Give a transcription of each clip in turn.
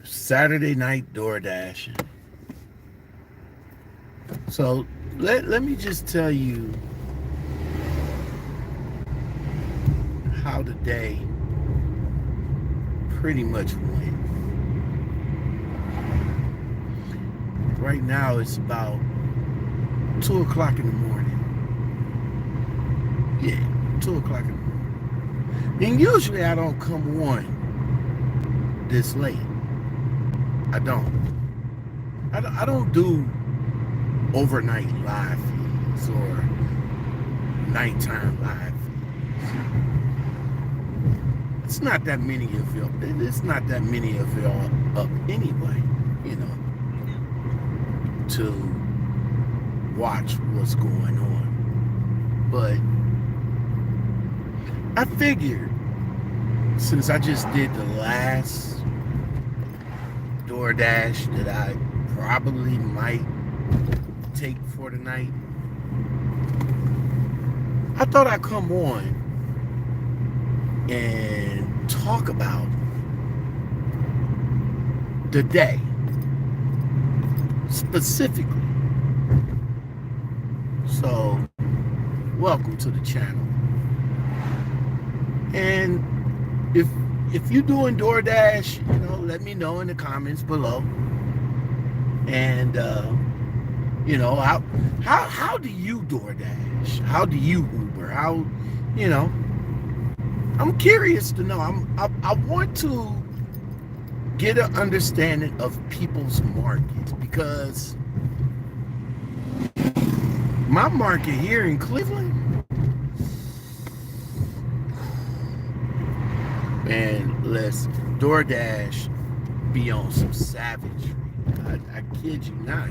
Saturday night DoorDash. So let me just tell you how the day pretty much went. Right now it's about 2 o'clock in the morning. Yeah, 2 o'clock in the morning. And usually I don't come on this late. I don't do overnight live feeds or nighttime live feeds. It's not that many of y'all. It's not that many of y'all up anyway, to watch what's going on. But I figured since I just did the last DoorDash that I probably might take for the night, I thought I'd come on and talk about the day specifically. So, welcome to the channel. And if you're doing DoorDash, let me know in the comments below. And how do you DoorDash? How do you Uber? I'm curious to know. I want to get an understanding of people's markets, because my market here in Cleveland, man, let's DoorDash be on some savagery. I kid you not.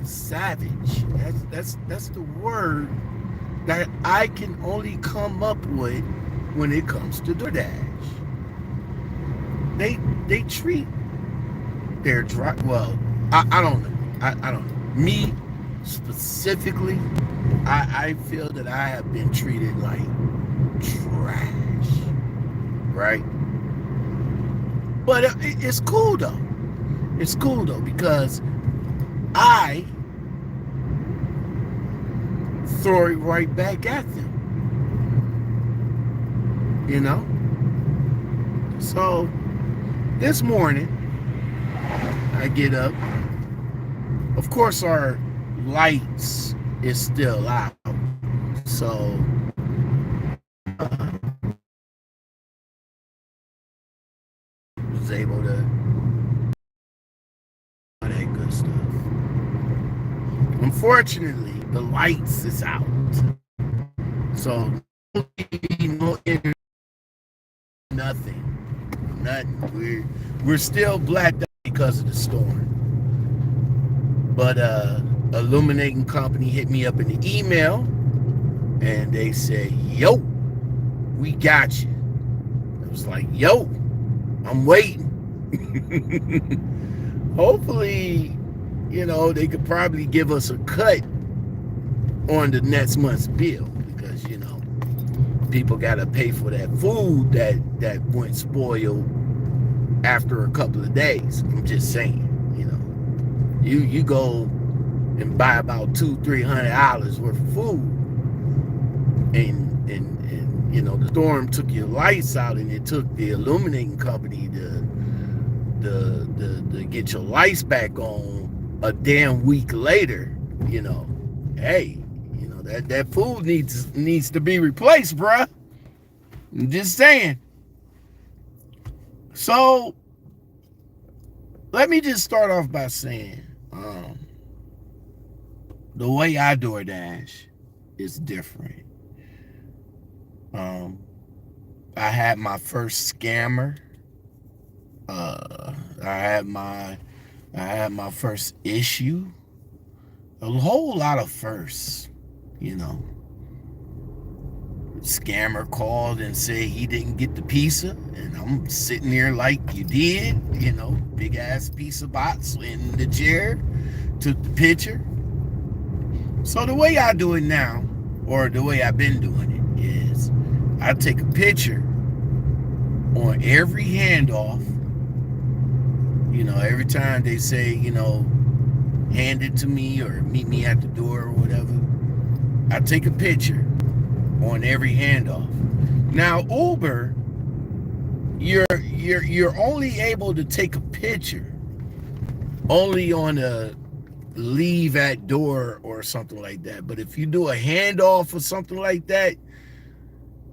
Savage. That's the word that I can only come up with when it comes to DoorDash. They treat their well, I don't know. I don't know. Me specifically, I feel that I have been treated like trash, right? But it's cool though. It's cool though, because I throw it right back at them. So this morning I get up. Of course our lights is still out. So was able to all that good stuff. Unfortunately, the lights is out. So no internet, nothing. We're still blacked out because of the storm. But Illuminating Company hit me up in the email and they said, yo, we got you. I was like, yo, I'm waiting. Hopefully, they could probably give us a cut on the next month's bill, because people gotta pay for that food that went spoiled after a couple of days. I'm just saying, you go and buy about $200-300 worth of food, and the storm took your lights out, and it took the Illuminating Company to get your lights back on a damn week later. Hey, that food needs to be replaced, bruh. I'm just saying. So let me just start off by saying, the way I DoorDash is different. I had my first scammer. I had my first issue. A whole lot of firsts, Scammer called and said he didn't get the pizza, and I'm sitting there like, you did, big ass pizza box in the chair, took the picture. So the way I do it now, or the way I've been doing it, is I take a picture on every handoff. Every time they say, hand it to me or meet me at the door or whatever, I take a picture on every handoff. Now Uber, you're only able to take a picture only on a leave at door or something like that. But if you do a handoff or something like that,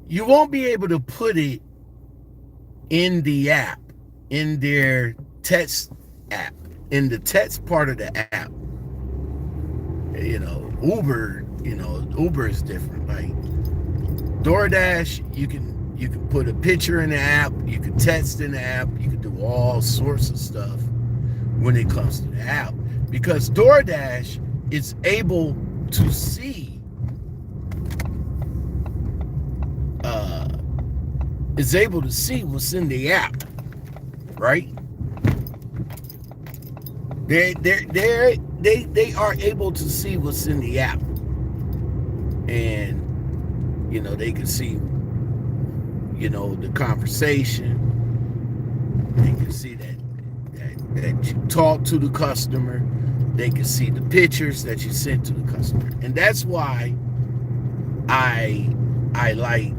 you won't be able to put it in the app, in their text app, in the text part of the app. Uber is different. Like DoorDash, you can put a picture in the app, you can text in the app, you can do all sorts of stuff when it comes to the app, because DoorDash is able to see what's in the app, right? They are able to see what's in the app, and they can see the conversation. They can see that you talk to the customer. They can see the pictures that you sent to the customer, and that's why I like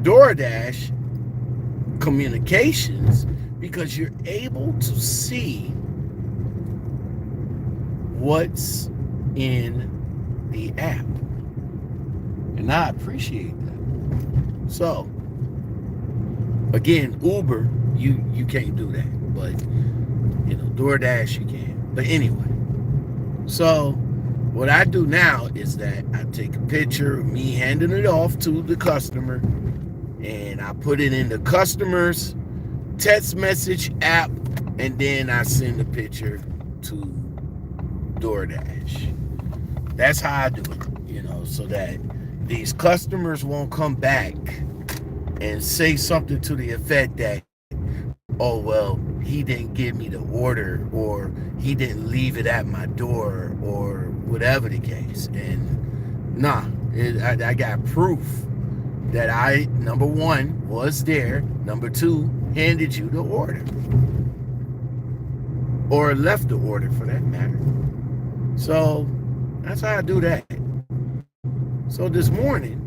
DoorDash communications, because you're able to see what's in the app, and I appreciate that. So again, Uber, you can't do that, but DoorDash you can. But anyway, so what I do now is that I take a picture of me handing it off to the customer, and I put it in the customer's text message app, and then I send the picture to DoorDash. That's how I do it, so that these customers won't come back and say something to the effect that, oh, well, he didn't give me the order, or he didn't leave it at my door, or whatever the case. And I got proof that I, number one, was there, number two, handed you the order, or left the order for that matter. So that's how I do that. So this morning,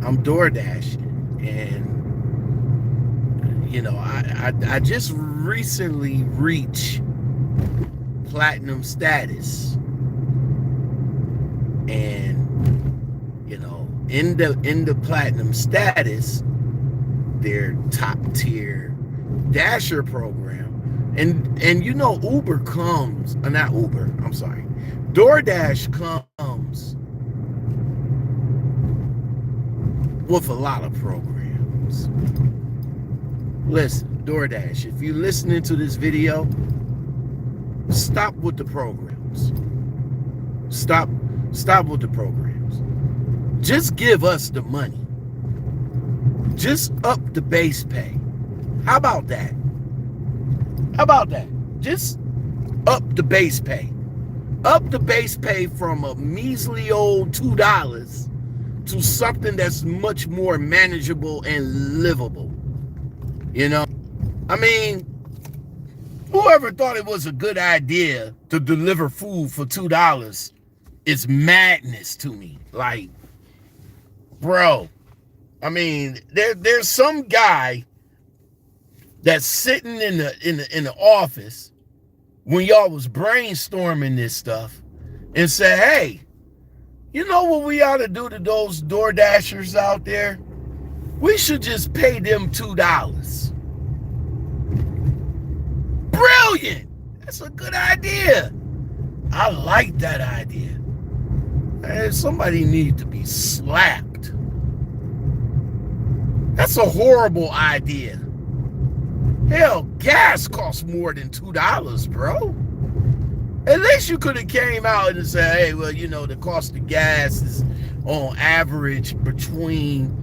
I'm door dashing, and I just recently reached platinum status, and in the platinum status, their top tier dasher program, and Uber comes, not Uber, I'm sorry, DoorDash comes with a lot of programs. Listen, DoorDash, if you're listening to this video, stop with the programs. Stop with the programs. Just give us the money. Just up the base pay. How about that? Just up the base pay. Up the base pay from a measly old $2 to something that's much more manageable and livable. I mean, whoever thought it was a good idea to deliver food for $2 is madness to me. Like, bro, I mean, there's some guy that's sitting in the office when y'all was brainstorming this stuff and said, hey, you know what we ought to do to those door dashers out there? We should just pay them $2. Brilliant! That's a good idea. I like that idea. And somebody needs to be slapped. That's a horrible idea. Hell, gas costs more than $2, bro. At least you could have came out and said, hey, well, the cost of gas is on average between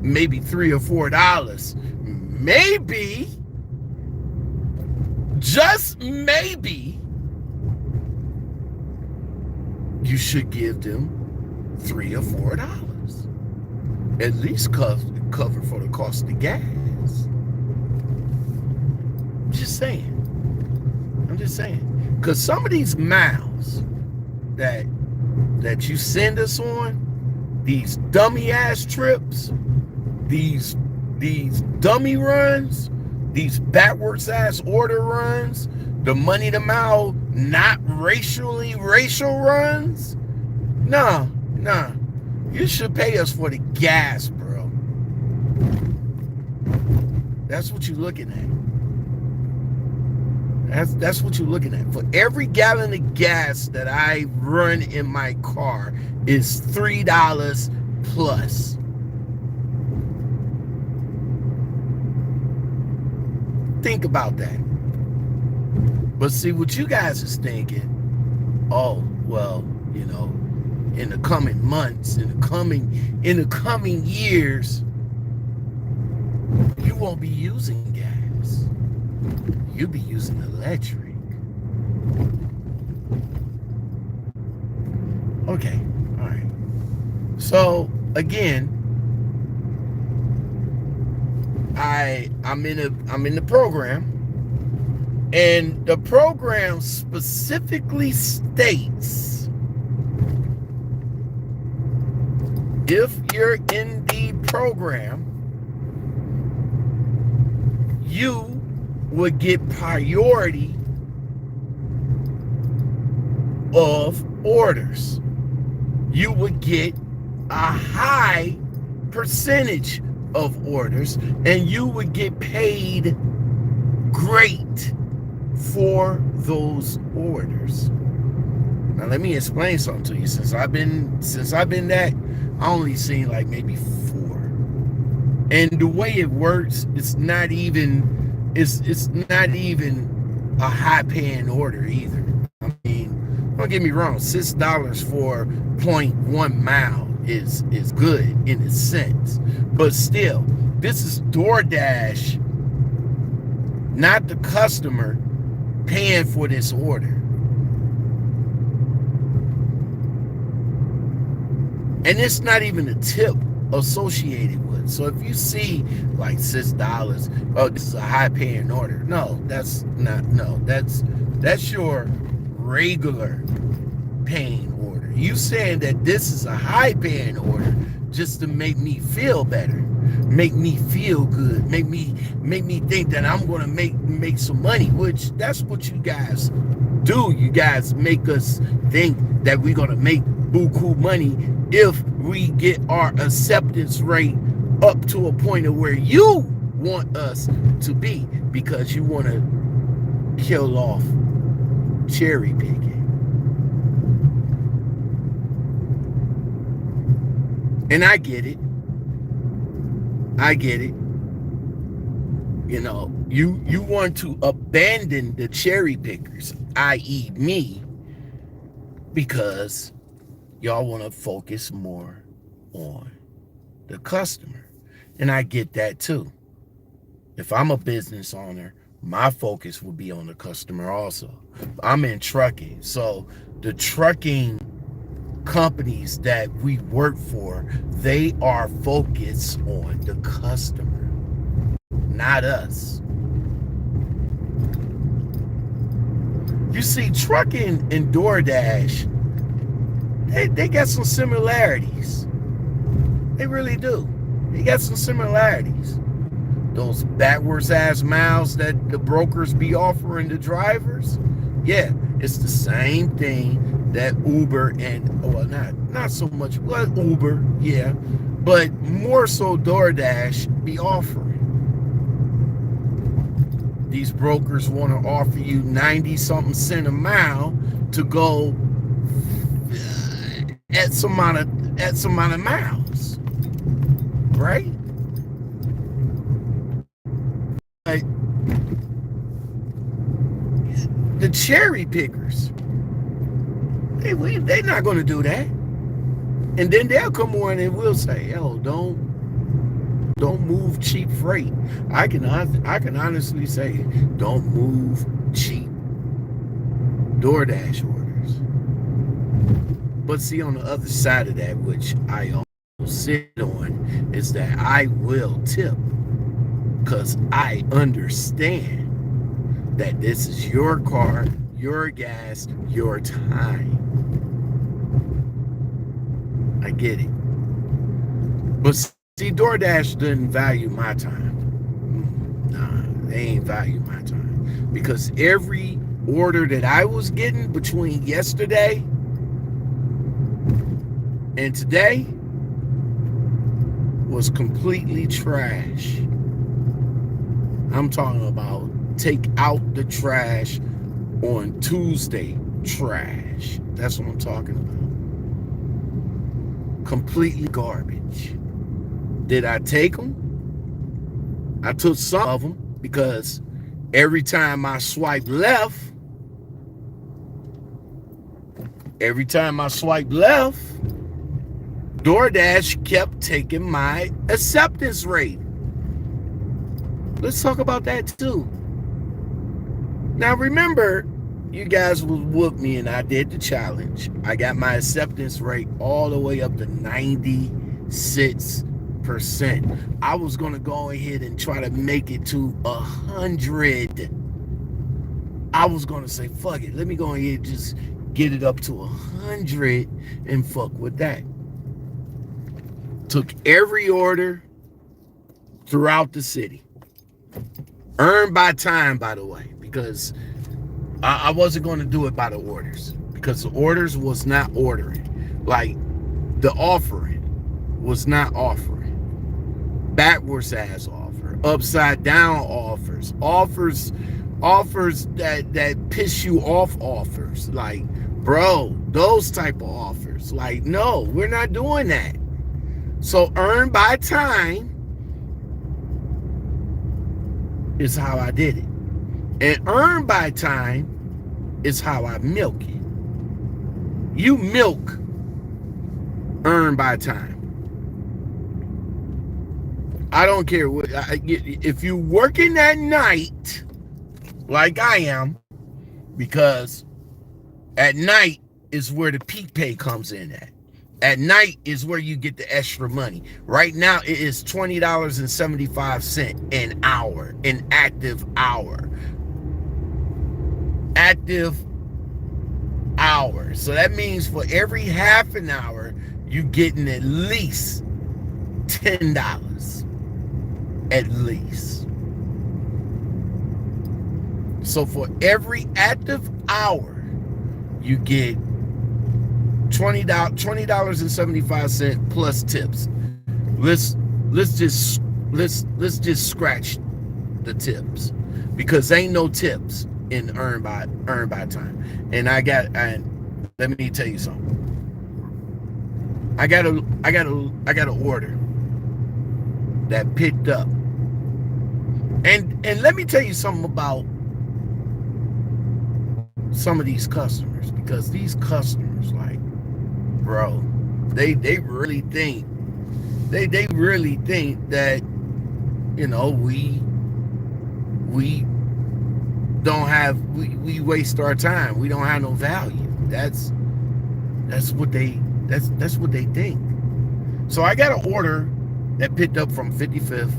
maybe $3 or $4. Maybe, just maybe, you should give them $3 or $4. At least cover for the cost of gas. I'm just saying. Because some of these miles that you send us on, these dummy ass trips, these dummy runs, these backwards ass order runs, the money to mile not racial runs, nah, you should pay us for the gas, bro. That's what you're looking at. That's what you're looking at. For every gallon of gas that I run in my car is $3 plus. Think about that. But see, what you guys is thinking, oh, well, you know, in the coming months, in the coming years, you won't be using gas. You'll be using electric. Okay, all right. So again, I'm in the program, and the program specifically states if you're in the program, you would get priority of orders. You would get a high percentage of orders, and you would get paid great for those orders. Now let me explain something to you. Since I've been that, I only seen like maybe 4. And the way it works, it's not even a high paying order either. I mean, don't get me wrong, $6 for 0.1 mile is good in a sense. But still, this is DoorDash, not the customer, paying for this order. And it's not even a tip associated with. So if you see like $6, oh, this is a high paying order. No, that's your regular paying order. You saying that this is a high paying order just to make me feel better, make me feel good, make me think that I'm gonna make some money, which that's what you guys do. You guys make us think that we're gonna make buku money if we get our acceptance rate up to a point of where you want us to be, because you want to kill off cherry picking. And I get it. You know, you want to abandon the cherry pickers, i.e. me, because y'all want to focus more on the customer. And I get that too. If I'm a business owner, my focus will be on the customer also. I'm in trucking. So the trucking companies that we work for, they are focused on the customer, not us. You see, trucking and DoorDash, they got some similarities. They really do. They got some similarities. Those backwards ass miles that the brokers be offering the drivers, yeah, it's the same thing that Uber and, well, not so much, well, Uber, yeah, but more so DoorDash be offering. These brokers want to offer you 90-something cents a mile to go at some amount of miles, right? Like the cherry pickers, they're not going to do that. And then they'll come on and we'll say, "Yo, don't move cheap freight." I can honestly say, don't move cheap DoorDash orders. But see, on the other side of that, which I also sit on, is that I will tip because I understand that this is your car, your gas, your time. I get it. But see, DoorDash didn't value my time. Nah, they ain't value my time. Because every order that I was getting between yesterday and today was completely trash. I'm talking about take out the trash on Tuesday trash. That's what I'm talking about. Completely garbage. Did I take them? I took some of them because every time I swiped left, DoorDash kept taking my acceptance rate. Let's talk about that too. Now remember, you guys will whoop me and I did the challenge. I got my acceptance rate all the way up to 96%. I was gonna go ahead and try to make it to 100. I was gonna say, fuck it, let me go ahead and just get it up to 100 and fuck with that. Took every order throughout the city. Earned by time, by the way, because I wasn't going to do it by the orders, because the orders was not ordering. Like, the offering was not offering. Backwards ass offer, upside down offers that piss you off offers. Like, bro, those type of offers. Like, no, we're not doing that. So earn by time is how I did it. And earn by time is how I milk it. You milk earn by time. I don't care what, if you working at night like I am, because at night is where the peak pay comes in at. At night is where you get the extra money. Right now it is $20.75 an hour, an active hour. Active hour. So that means for every half an hour, you're getting at least $10. At least. So for every active hour, you get $20.75 plus tips. Let's just scratch the tips, because ain't no tips in earn by time. And let me tell you something. I got an order that picked up, and let me tell you something about some of these customers, because these customers, like, bro, they really think that, you know, we don't have, we waste our time, we don't have no value. That's what they think. So I got an order that picked up from 55th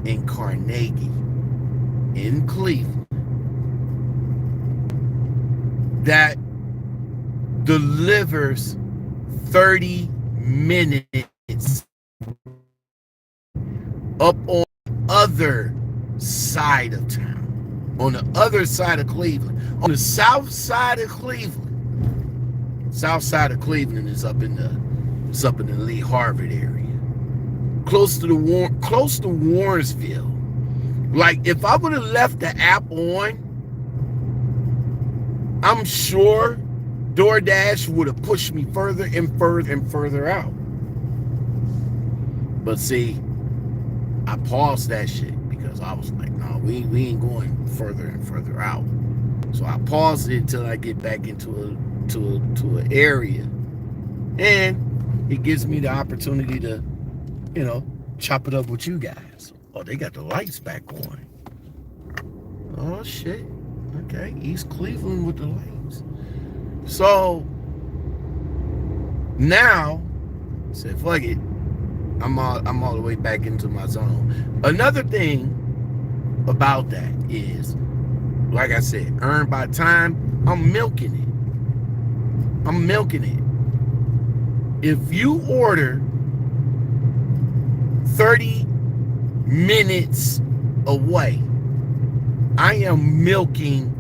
in Carnegie in Cleveland that delivers 30 minutes up on the other side of town, on the other side of Cleveland, on the south side of Cleveland. South side of Cleveland is up in the Lee Harvard area, close to Warrensville. Like, if I would have left the app on, I'm sure DoorDash would have pushed me further and further and further out. But see, I paused that shit because I was like, no, we ain't going further and further out. So I paused it until I get back into an area, and it gives me the opportunity to, you know, chop it up with you guys. Oh, they got the lights back on. Oh shit. Okay, East Cleveland with the lights. So Now, I said, fuck it. I'm all the way back into my zone. Another thing about that is, like I said, earned by time, I'm milking it. I'm milking it. If you order 30 minutes away, I am milking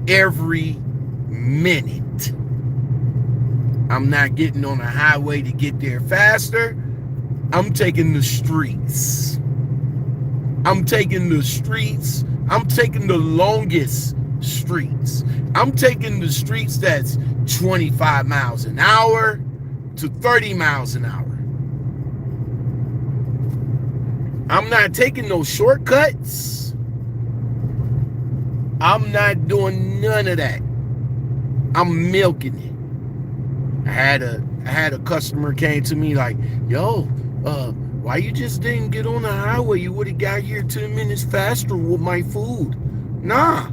every minute. I'm not getting on a highway to get there faster. I'm taking the streets. I'm taking the streets. I'm taking the longest streets. I'm taking the streets that's 25 miles an hour to 30 miles an hour. I'm not taking no shortcuts. I'm not doing none of that. I'm milking it. I had a customer came to me like, yo, why you just didn't get on the highway? You would have got here 10 minutes faster with my food. Nah.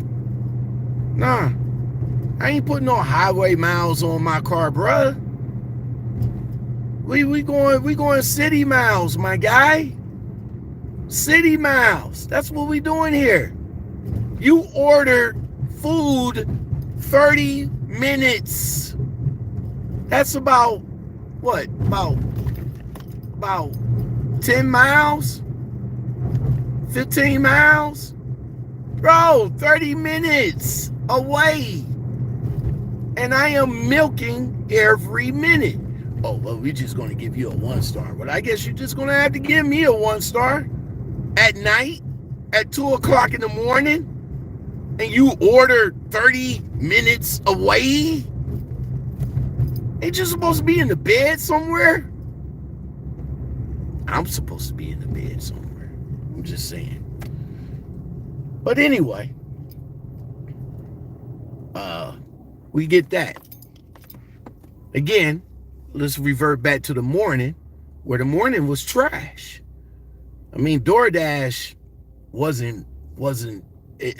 I ain't putting no highway miles on my car, bruh. We going city miles, my guy. City miles. That's what we doing here. You order food 30 minutes. That's about what? About 10 miles? 15 miles? Bro, 30 minutes away. And I am milking every minute. Oh, well, we're just going to give you a 1-star. Well, I guess you're just going to have to give me a 1-star at night at 2 o'clock in the morning. And you order 30 minutes away? Ain't you supposed to be in the bed somewhere? I'm supposed to be in the bed somewhere. I'm just saying. But anyway, we get that. Again, let's revert back to the morning, where the morning was trash. I mean, DoorDash wasn't.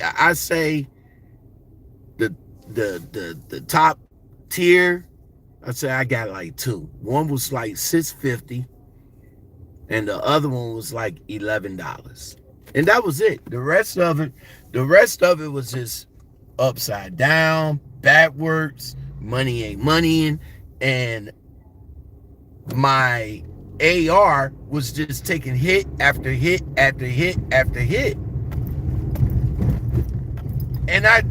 I say the top tier. I'd say I got like 2. One was like $6.50, and the other one was like $11, and that was it. The rest of it was just upside down, backwards. Money ain't moneying, and my AR was just taking hit after hit after hit after hit. And I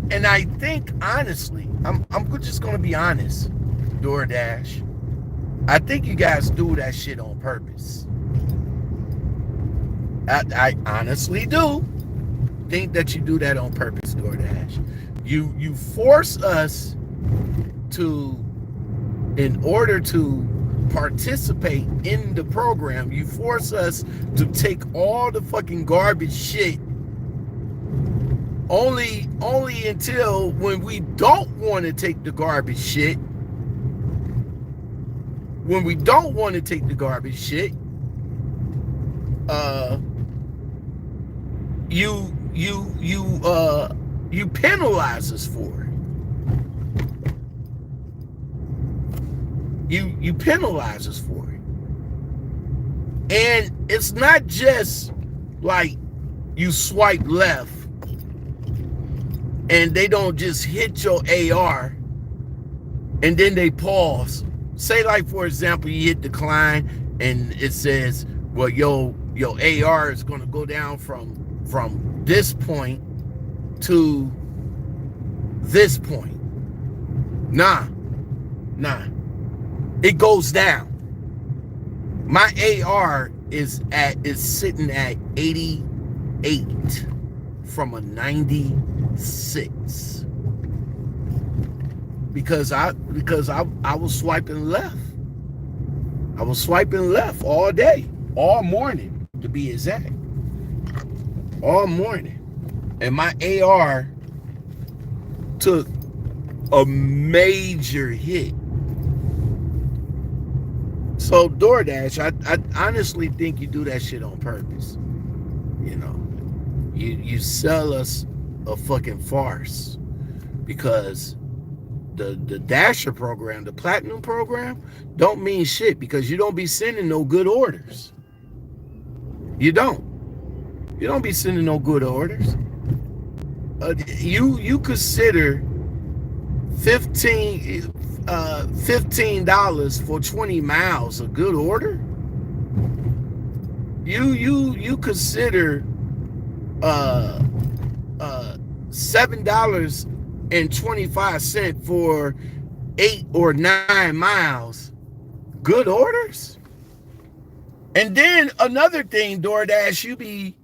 think honestly, I'm just gonna be honest. DoorDash, I think you guys do that shit on purpose. I honestly do think that you do that on purpose, DoorDash. You force us to, in order to participate in the program, you force us to take all the fucking garbage shit only until when we don't want to take the garbage shit. When we don't want to take the garbage shit, you penalize us for it. You penalize us for it. And it's not just like you swipe left and they don't just hit your AR and then they pause. Say, like, for example, you hit decline and it says, well, your AR is going to go down from this point to this point. Nah. It goes down. My AR is sitting at 88 from a 96. Because I was swiping left. I was swiping left all day, all morning to be exact. All morning. And my AR took a major hit. So DoorDash, I honestly think you do that shit on purpose. You know, you sell us a fucking farce because the Dasher program, the Platinum program, don't mean shit because you don't be sending no good orders. You don't. You don't be sending no good orders. You consider $15 for 20 miles a good order? You consider $7.25 for 8 or 9 miles good orders? And then another thing, DoorDash, you be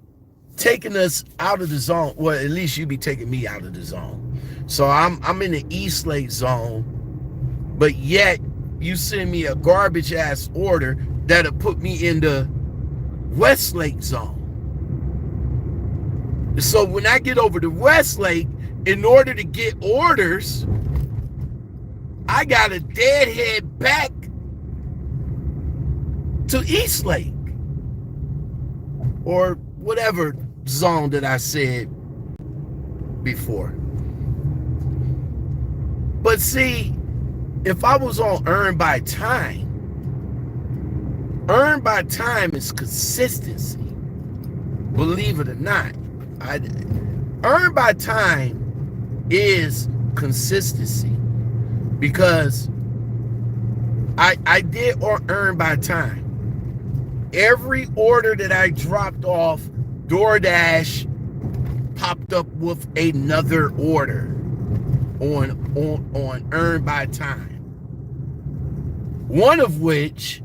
taking us out of the zone. Well, at least you be taking me out of the zone. So I'm in the East Lake zone, but yet you send me a garbage ass order that'll put me in the Westlake zone. So when I get over to Westlake, in order to get orders, I gotta deadhead back to Eastlake or whatever zone that I said before. But see, if I was on Earn by Time is consistency. Believe it or not. Earn by Time is consistency because I did Earn by Time. Every order that I dropped off, DoorDash popped up with another order on Earn by Time. One of which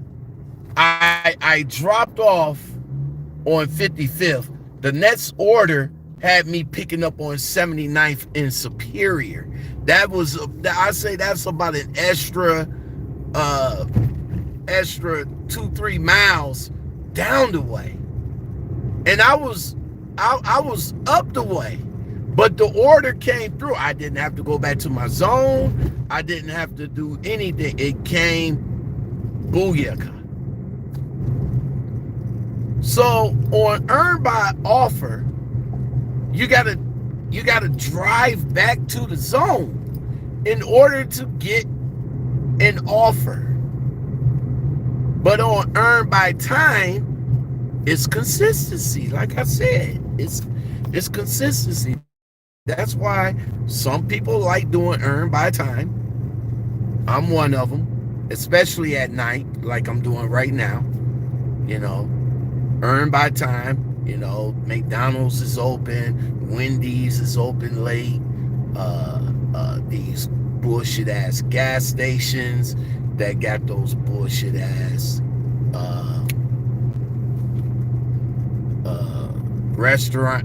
I dropped off on 55th. The next order had me picking up on 79th in Superior. That was, I say that's about an extra 2-3 miles down the way. And I was up the way, but the order came through. I didn't have to go back to my zone. I didn't have to do anything. It came booyaka. So on Earn by Offer, you gotta drive back to the zone in order to get an offer. But on Earn by Time, it's consistency. Like I said, it's consistency. That's why some people like doing Earn by Time. I'm one of them, especially at night, like I'm doing right now. You know, Earn by Time. You know, McDonald's is open, Wendy's is open late. These bullshit ass gas stations that got those bullshit ass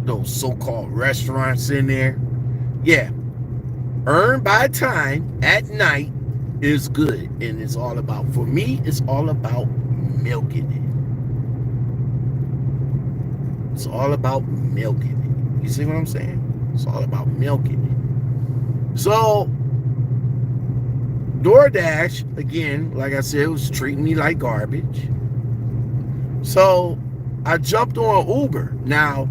those so-called restaurants in there. Yeah, Earn by Time at night is good, and it's all about, for me, it's all about milking it. It's all about milking it. You see what I'm saying? It's all about milking it. So DoorDash, again, like I said, was treating me like garbage. So I jumped on Uber. Now,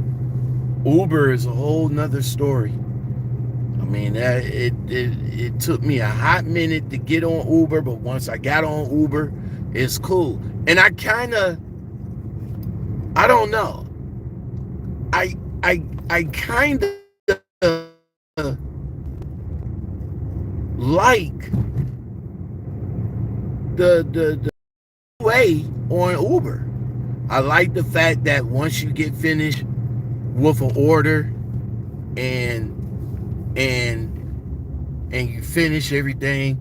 Uber is a whole nother story. I mean, it took me a hot minute to get on Uber, but once I got on Uber, it's cool. And I don't know. I kind of like the way on Uber. I like the fact that once you get finished with an order and you finish everything,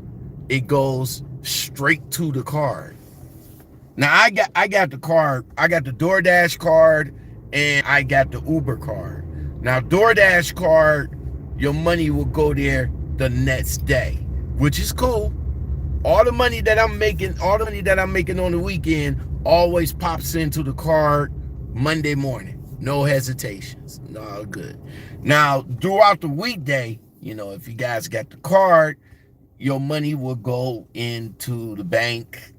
it goes straight to the card. Now I got the card, I got the DoorDash card, and I got the Uber card. Now DoorDash card, your money will go there the next day, which is cool. All the money that I'm making on the weekend always pops into the card Monday morning. No hesitations. No, good. Now, throughout the weekday, you know, if you guys got the card, your money will go into the bank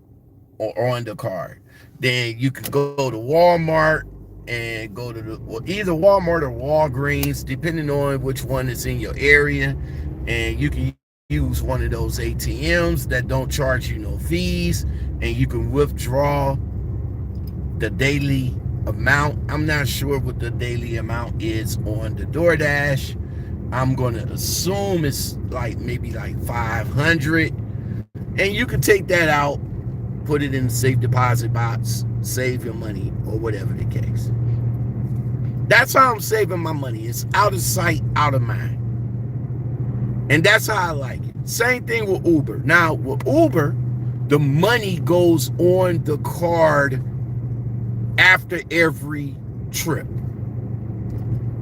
or on the card. Then you can go to Walmart and go to either Walmart or Walgreens, depending on which one is in your area, and you can use one of those ATMs that don't charge you no fees, and you can withdraw the daily amount. I'm not sure what the daily amount is on the DoorDash. I'm gonna assume it's like maybe like 500, and you can take that out, put it in the safe deposit box, save your money, or whatever the case. That's how I'm saving my money. It's out of sight, out of mind. And that's how I like it. Same thing with Uber. Now, with Uber, the money goes on the card after every trip.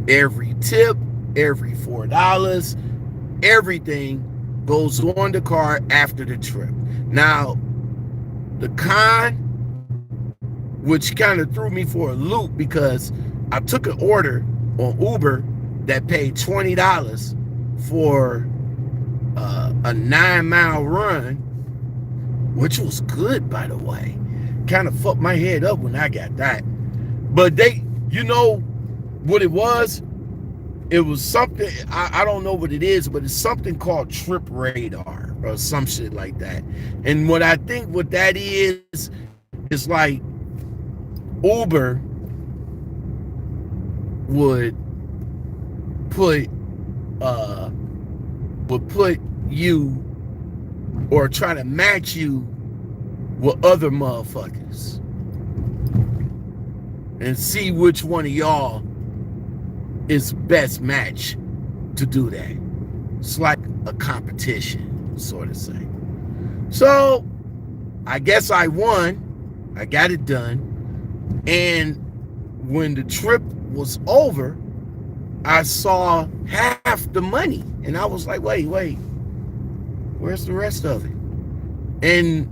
Every tip, every $4, everything goes on the card after the trip. Now, the con, which kind of threw me for a loop, because I took an order on Uber that paid $20 for a 9-mile run, which was good, by the way. Kind of fucked my head up when I got that. But they, you know what it was? It was something, I don't know what it is, but it's something called Trip Radar or some shit like that. And what I think what that is like Uber would put you, or try to match you with other motherfuckers and see which one of y'all is best match to do that. It's like a competition sort of thing. So I guess I won. I got it done. And when the trip was over, I saw half the money, and I was like, wait, where's the rest of it? And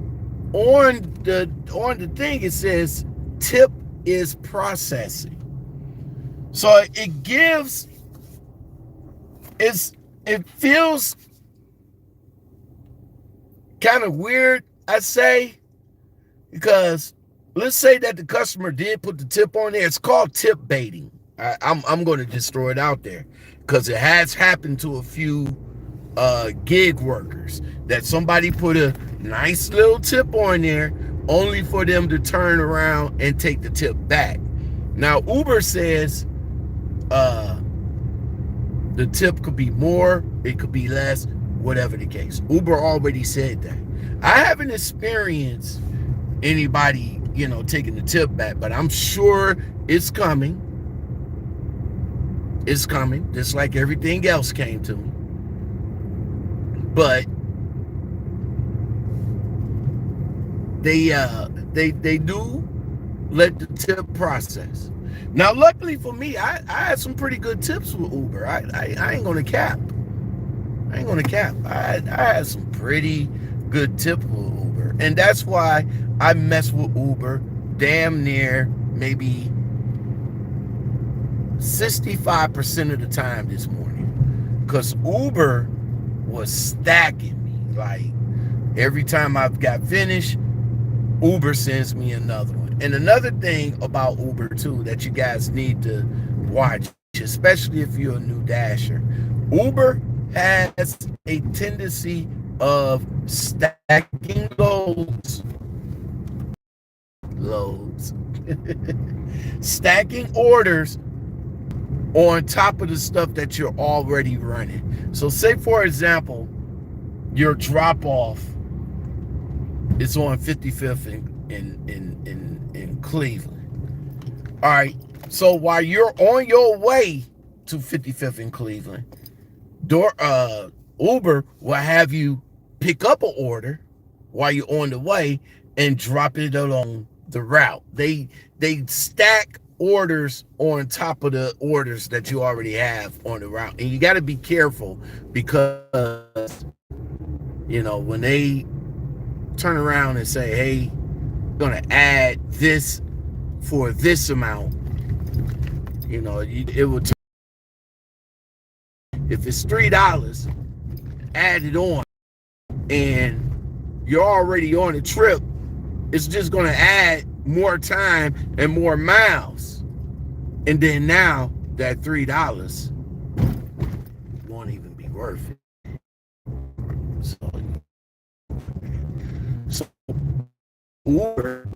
on the thing it says tip is processing. So it gives, it feels kind of weird, I say, because let's say that the customer did put the tip on there. It's called tip baiting. I'm going to just throw it out there, because it has happened to a few gig workers that somebody put a nice little tip on there only for them to turn around and take the tip back. Now Uber says the tip could be more, it could be less, whatever the case. Uber already said that. I haven't experienced anybody, taking the tip back, but I'm sure it's coming. It's coming, just like everything else came to me. But they do let the tip process. Now, luckily for me, I had some pretty good tips with Uber. I ain't gonna cap. I had some pretty good tips with Uber, and that's why I mess with Uber damn near maybe 65% of the time this morning, because Uber was stacking me. Like, every time I've got finished, Uber sends me another one. And another thing about Uber too that you guys need to watch, especially if you're a new dasher, Uber has a tendency of stacking loads stacking orders on top of the stuff that you're already running. So say, for example, your drop off is on 55th in Cleveland. All right. So while you're on your way to 55th in Cleveland, Uber will have you pick up an order while you're on the way and drop it along the route. They stack orders on top of the orders that you already have on the route, and you got to be careful, because when they turn around and say, hey, we're gonna add this for this amount, it would, if it's $3, add it on, and you're already on a trip, it's just gonna add more time and more miles, and then now that $3 won't even be worth it. So Uber,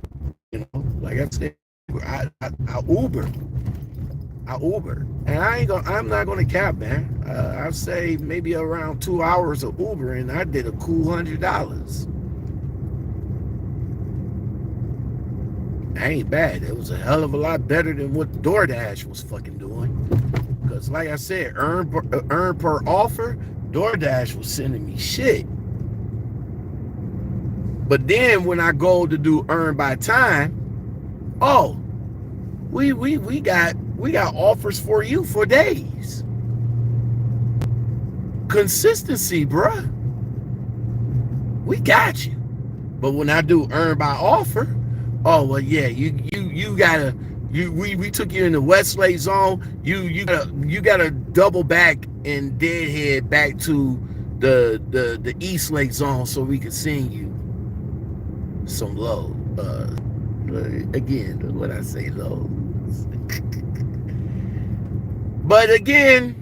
like I said, I Uber. And I'm not gonna cap, man. I'll say maybe around 2 hours of Uber, and I did a cool $100. That ain't bad. It was a hell of a lot better than what DoorDash was fucking doing. Because like I said, earn per offer, DoorDash was sending me shit. But then when I go to do earn by time, oh, we got offers for you for days. Consistency, bruh. We got you. But when I do earn by offer, oh well, yeah, you gotta we took you in the Westlake zone. You gotta double back and deadhead back to the Eastlake zone so we could send you some low. Again, what I say low. But again,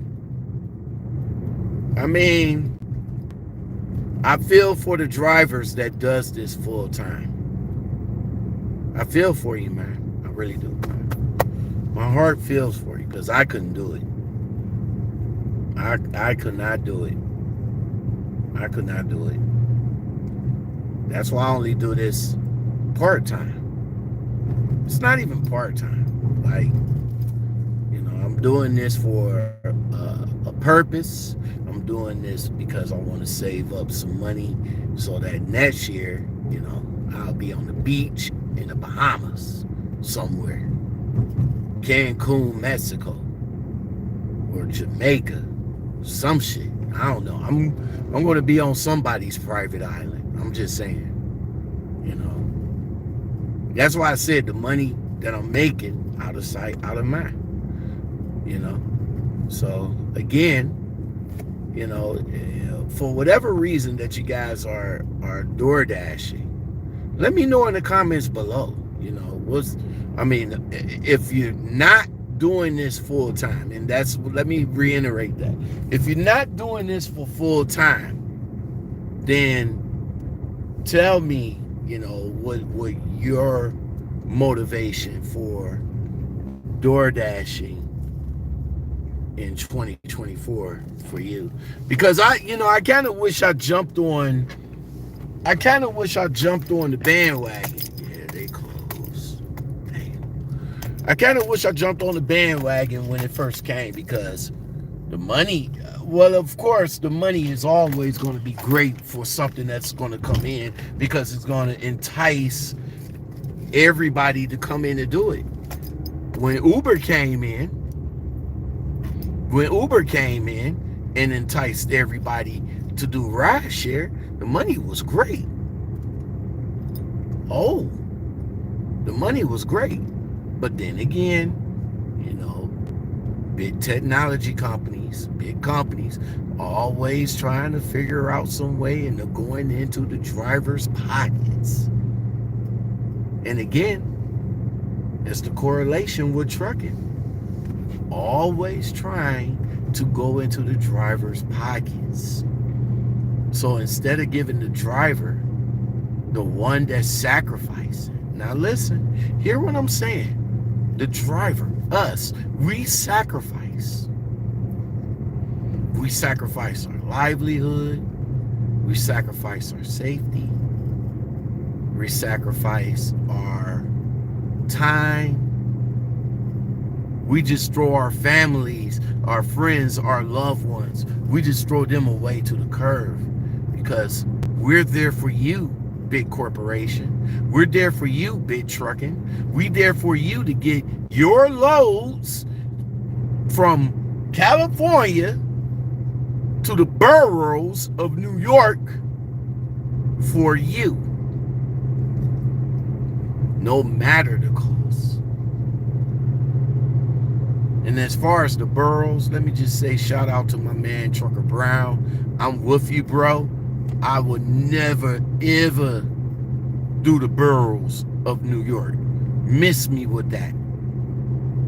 I mean, I feel for the drivers that does this full time. I feel for you, man. I really do, man. My heart feels for you because I couldn't do it. I could not do it. I could not do it. That's why I only do this part-time. It's not even part-time. Like, I'm doing this for a purpose. I'm doing this because I want to save up some money so that next year, I'll be on the beach in the Bahamas somewhere. Cancun, Mexico. Or Jamaica. Some shit. I don't know. I'm going to be on somebody's private island. I'm just saying. That's why I said the money that I'm making, out of sight, out of mind. So again, for whatever reason that you guys are door dashing, let me know in the comments below. If you're not doing this full time, and let me reiterate that. If you're not doing this for full time, then tell me, what your motivation for door dashing in 2024 for you. Because I kind of wish I jumped on the bandwagon. Yeah, they closed. Damn. I kind of wish I jumped on the bandwagon when it first came, because the money, well, of course, the money is always going to be great for something that's going to come in, because it's going to entice everybody to come in and do it. When Uber came in and enticed everybody to do rideshare, the money was great. Oh, the money was great. But then again, big technology companies, big companies, always trying to figure out some way into going into the driver's pockets. And again, it's the correlation with trucking. Always trying to go into the driver's pockets. So instead of giving the driver, the one that's sacrificing. Now listen, hear what I'm saying. The driver, us, we sacrifice. We sacrifice our livelihood. We sacrifice our safety. We sacrifice our time. We just throw our families, our friends, our loved ones, we just throw them away to the curb, because we're there for you, big corporation. We're there for you, big trucking. We're there for you to get your loads from California to the boroughs of New York for you, no matter the cost. And as far as the boroughs, let me just say shout out to my man Trucker Brown. I'm with you, bro. I would never ever do the boroughs of New York. Miss me with that.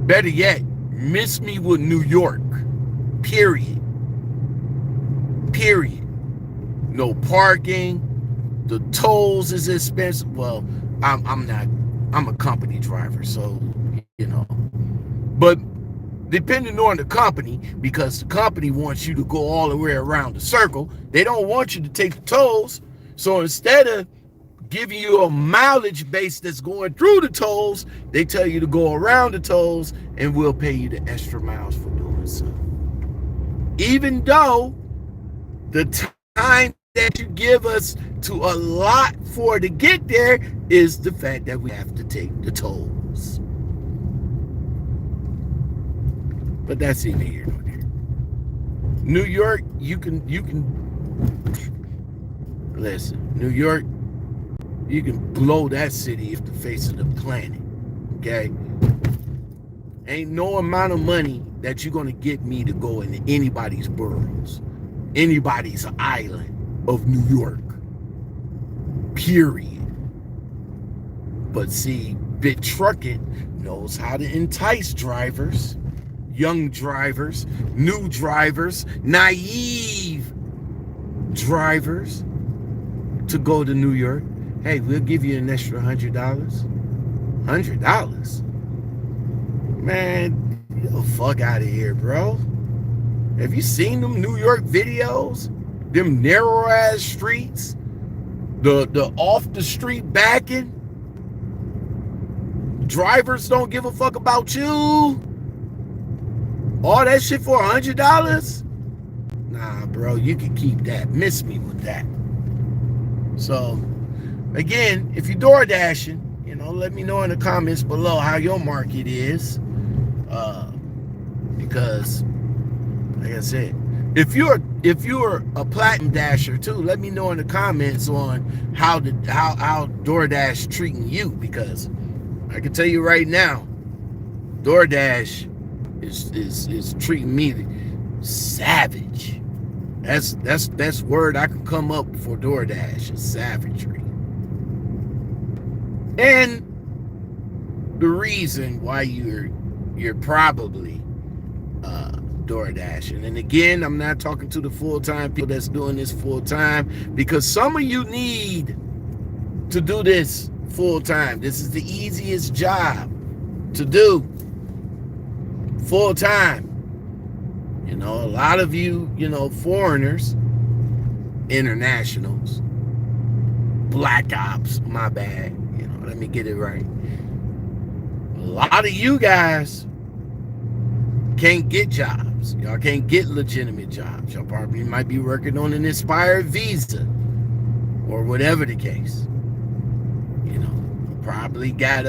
Better yet, miss me with New York. Period. no parking. The tolls is expensive. Well, I'm a company driver, so but depending on the company, because the company wants you to go all the way around the circle, they don't want you to take the tolls. So instead of giving you a mileage base that's going through the tolls, they tell you to go around the tolls, and we'll pay you the extra miles for doing so. Even though the time that you give us to allot for to get there is the fact that we have to take the tolls. But that's either here nor there. New York, you can listen. New York, you can blow that city off the face of the planet. Okay? Ain't no amount of money that you're gonna get me to go into anybody's boroughs, anybody's island of New York. Period. But see, Bit Trucking knows how to entice drivers, young drivers, new drivers, naive drivers to go to New York. Hey, we'll give you an extra $100. $100? Man, get the fuck out of here, bro. Have you seen them New York videos? Them narrow ass streets? The off the street backing? Drivers don't give a fuck about you? All that shit for $100? Nah, bro, you can keep that. Miss me with that. So, again, if you're door dashing, let me know in the comments below how your market is. Because, like I said, if you're a platinum dasher too, let me know in the comments on how DoorDash treating you, because I can tell you right now, DoorDash is treating me savage. That's best word I can come up for DoorDash is savagery. And the reason why you're probably door dashing. And again, I'm not talking to the full-time people that's doing this full-time, because some of you need to do this full-time. This is the easiest job to do full-time. A lot of you, foreigners, internationals, black ops, my bad, let me get it right. A lot of you guys can't get jobs. Y'all can't get legitimate jobs. Y'all probably might be working on an expired visa or whatever the case. Probably got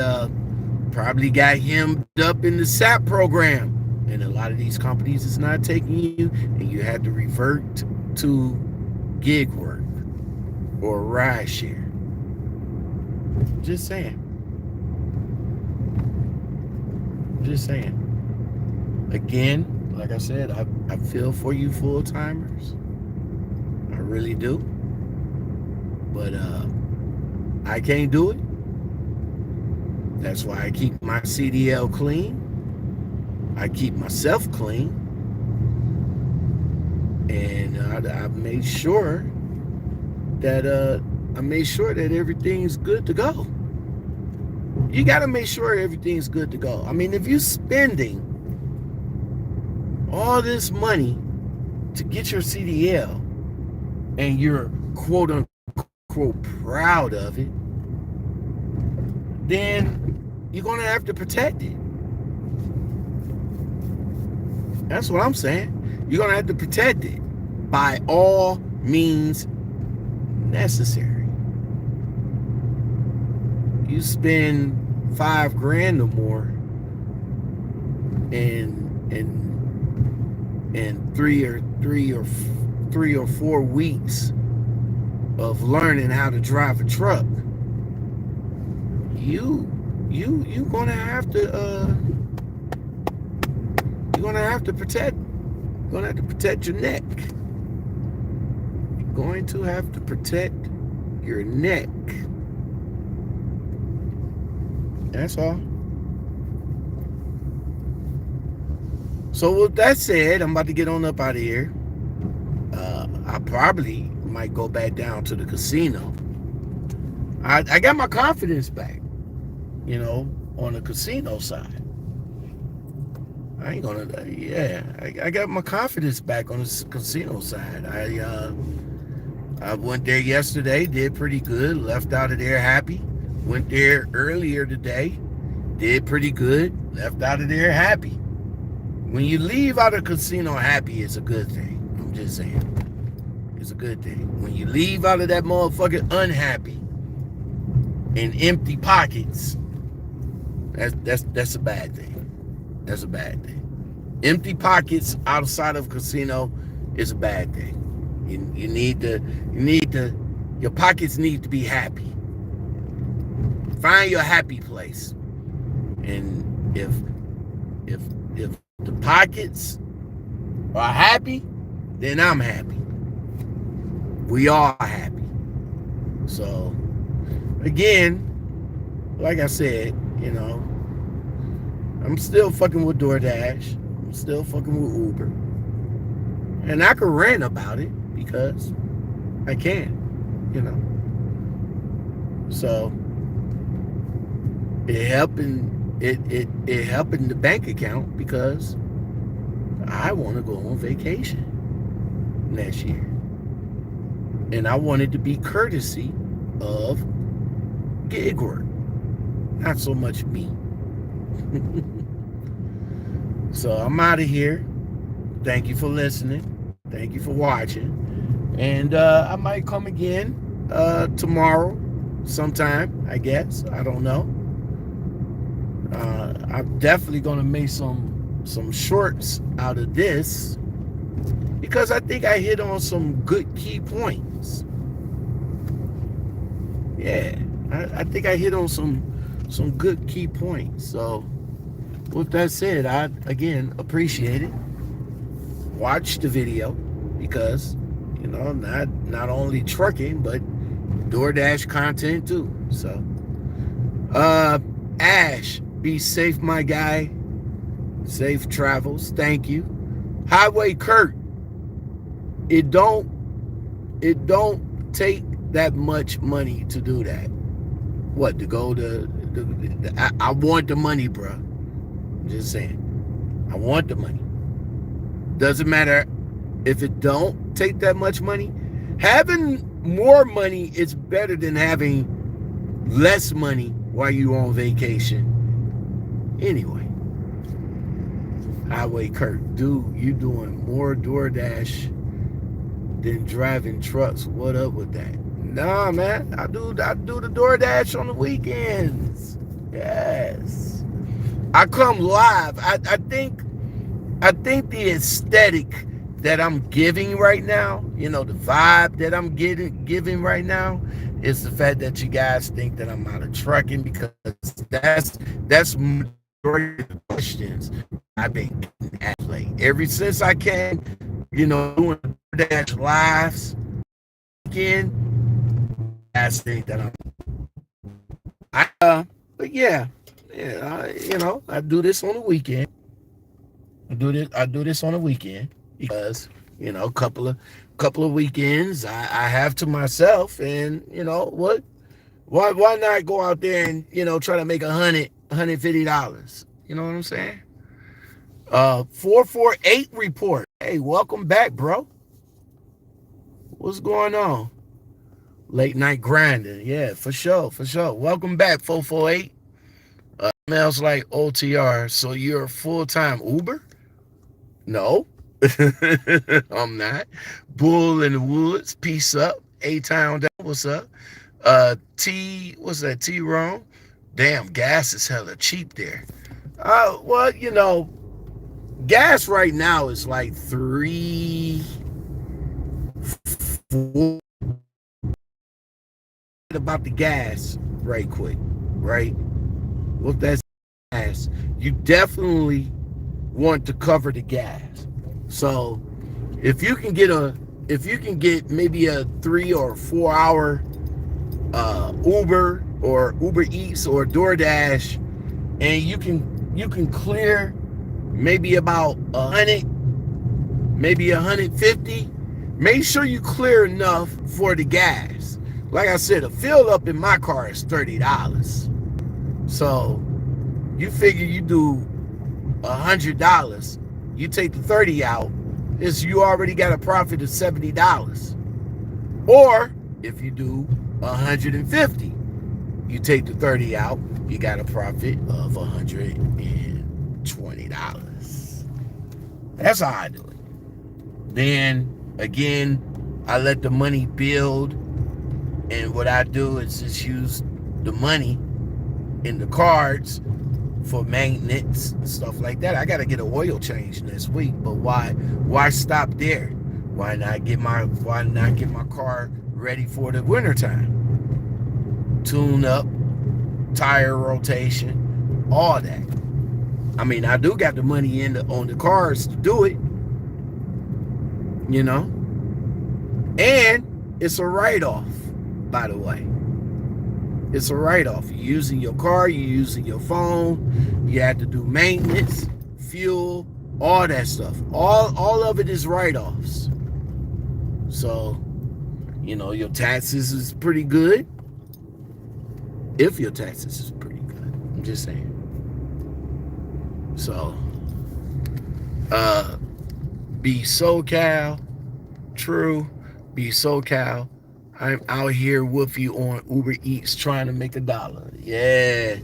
hemmed up in the SAP program. And a lot of these companies is not taking you, and you had to revert to gig work or ride share. Just saying. Again, like I said, I feel for you full-timers. I really do. But I can't do it. That's why I keep my CDL clean. I keep myself clean. And I made sure that everything's good to go. You got to make sure everything's good to go. I mean, if you're spending all this money to get your CDL and you're quote unquote proud of it, then you're going to have to protect it. That's what I'm saying. You're going to have to protect it by all means necessary. You spend $5,000 or more and 3 or 4 weeks of learning how to drive a truck. You're gonna have to protect your neck. You're going to have to protect your neck. That's all. So with that said, I'm about to get on up out of here. I probably might go back down to the casino. I got my confidence back, on the casino side. I ain't gonna, I got my confidence back on the casino side. I went there yesterday, did pretty good, left out of there happy. Went there earlier today, did pretty good, left out of there happy. When you leave out of the casino happy, it's a good thing. I'm just saying. It's a good thing. When you leave out of that motherfucker unhappy and empty pockets, that's a bad thing. That's a bad thing. Empty pockets outside of a casino is a bad thing. You need to, your pockets need to be happy. Find your happy place. And if the pockets are happy, then I'm happy. We are happy. So, again, like I said, I'm still fucking with DoorDash. I'm still fucking with Uber. And I can rant about it because I can, So, it helping the bank account because I want to go on vacation next year. And I want it to be courtesy of gig work, not so much me. So I'm out of here. Thank you for listening. Thank you for watching. And I might come again tomorrow sometime, I guess. I don't know. I'm definitely going to make some shorts out of this because I think I hit on some good key points. Yeah, I think I hit on some good key points. So with that said, I again appreciate it. Watch the video because not only trucking but DoorDash content too. So Ash, be safe, my guy. Safe travels. Thank you. Highway Kurt, it don't take that much money to do that. What, to go to I want the money, bro. I'm just saying. I want the money. Doesn't matter if it don't take that much money. Having more money is better than having less money while you're on vacation. Anyway, Highway Kurt, dude, you doing more DoorDash than driving trucks. What up with that? Nah, man, I do the DoorDash on the weekends. Yes, I come live. I think the aesthetic that I'm giving right now, the vibe that I'm giving right now, is the fact that you guys think that I'm out of trucking, because that's majority of the questions I've been getting at late. Ever since I came, doing DoorDash lives again, I think that but yeah, I do this on the weekend. I do this on the weekend because a couple of weekends I have to myself, and what, why not go out there and try to make $150? You know what I'm saying? 448 report. Hey, welcome back, bro. What's going on? Late night grinding. Yeah, for sure. Welcome back, 448. Smells like OTR. So you're a full-time Uber? No, I'm not. Bull in the woods. Peace up. A-Town down. What's up? What's that? T-Ron? Damn, gas is hella cheap there. Well, gas right now is like $3, $4. About the gas right quick, right? With that gas, you definitely want to cover the gas. So if you can get maybe a 3 or 4 hour Uber or Uber Eats or DoorDash, and you can clear maybe about 100, maybe 150, Make sure you clear enough for the gas. Like I said, a fill up in my car is $30. So you figure you do $100, you take the 30 out, you already got a profit of $70. Or if you do 150, you take the 30 out, you got a profit of $120. That's how I do it. Then again, I let the money build, and what I do is just use the money in the cards for maintenance and stuff like that. I got to get an oil change this week, but why stop there? Why not get my car ready for the wintertime? Tune up, tire rotation, all that. I mean, I do got the money on the cars to do it, you know. And it's a write-off, by the way. It's a write-off. You're using your car, you're using your phone, you have to do maintenance, fuel, all that stuff. All of it is write-offs. So, you know, your taxes is pretty good. If your taxes is pretty good. I'm just saying. So, be SoCal, true, be SoCal. I'm out here with you on Uber Eats trying to make $1. Yeah.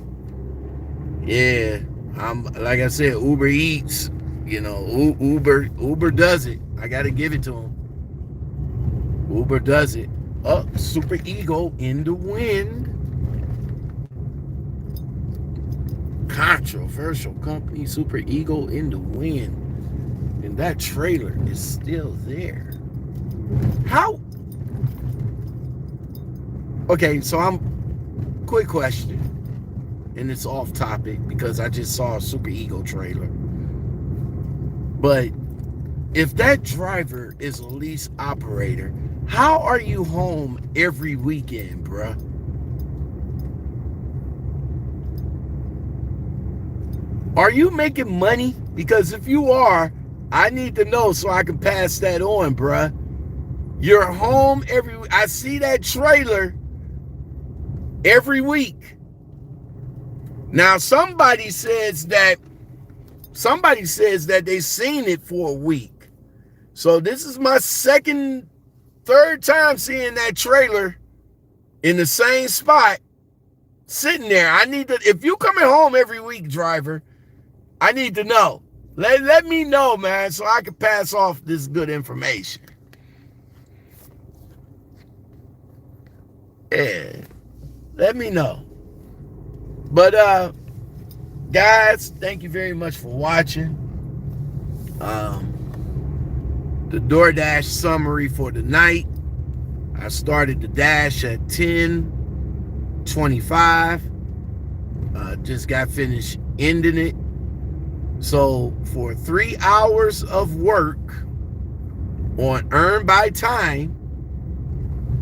I'm, like I said, Uber Eats, you know, Uber does it. I got to give it to them. Uber does it. Oh, Super Ego in the wind. Controversial company, Super Ego in the wind. And that trailer is still there. How? Okay, so quick question, and it's off topic because I just saw a Super Ego trailer. But if that driver is a lease operator, how are you home every weekend, bruh? Are you making money? Because if you are, I need to know so I can pass that on, bruh. You're home I see that trailer every week. Now somebody says that they seen it for a week. So this is my third time seeing that trailer in the same spot sitting there. I need to, if you coming home every week, driver, I need to know. Let me know, man, so I can pass off this good information. Yeah. Let me know. But guys, thank you very much for watching. The DoorDash summary for the night. I started the dash at 10:25. Just got finished ending it. So for 3 hours of work on Earn by Time,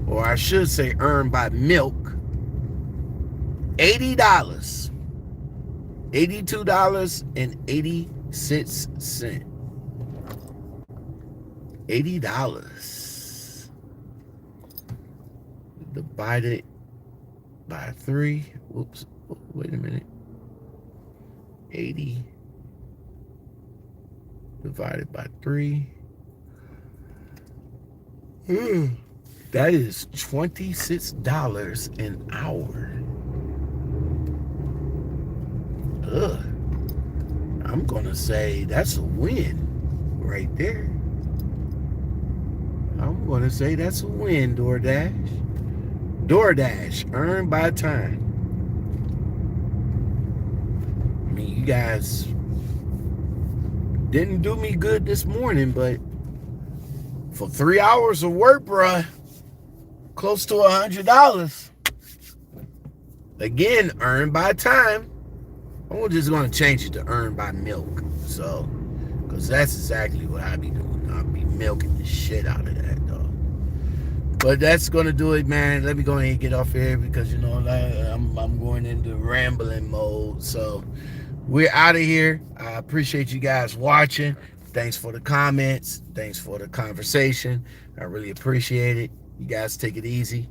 or I should say Earn by Milk, $80, $82.86. $80 divided by 3. Whoops, wait a minute. 80 divided by 3. That is $26 an hour. I'm gonna say that's a win right there. I'm gonna say that's a win, DoorDash. DoorDash, Earn by Time. I mean, you guys didn't do me good this morning, but for 3 hours of work, bruh, close to $100. Again, Earn by Time. I'm just going to change it to Earn by Milk. So, because that's exactly what I be doing. I'll be milking the shit out of that, dog. But that's going to do it, man. Let me go ahead and get off here because, you know, I'm going into rambling mode. So, we're out of here. I appreciate you guys watching. Thanks for the comments. Thanks for the conversation. I really appreciate it. You guys take it easy.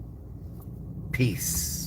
Peace.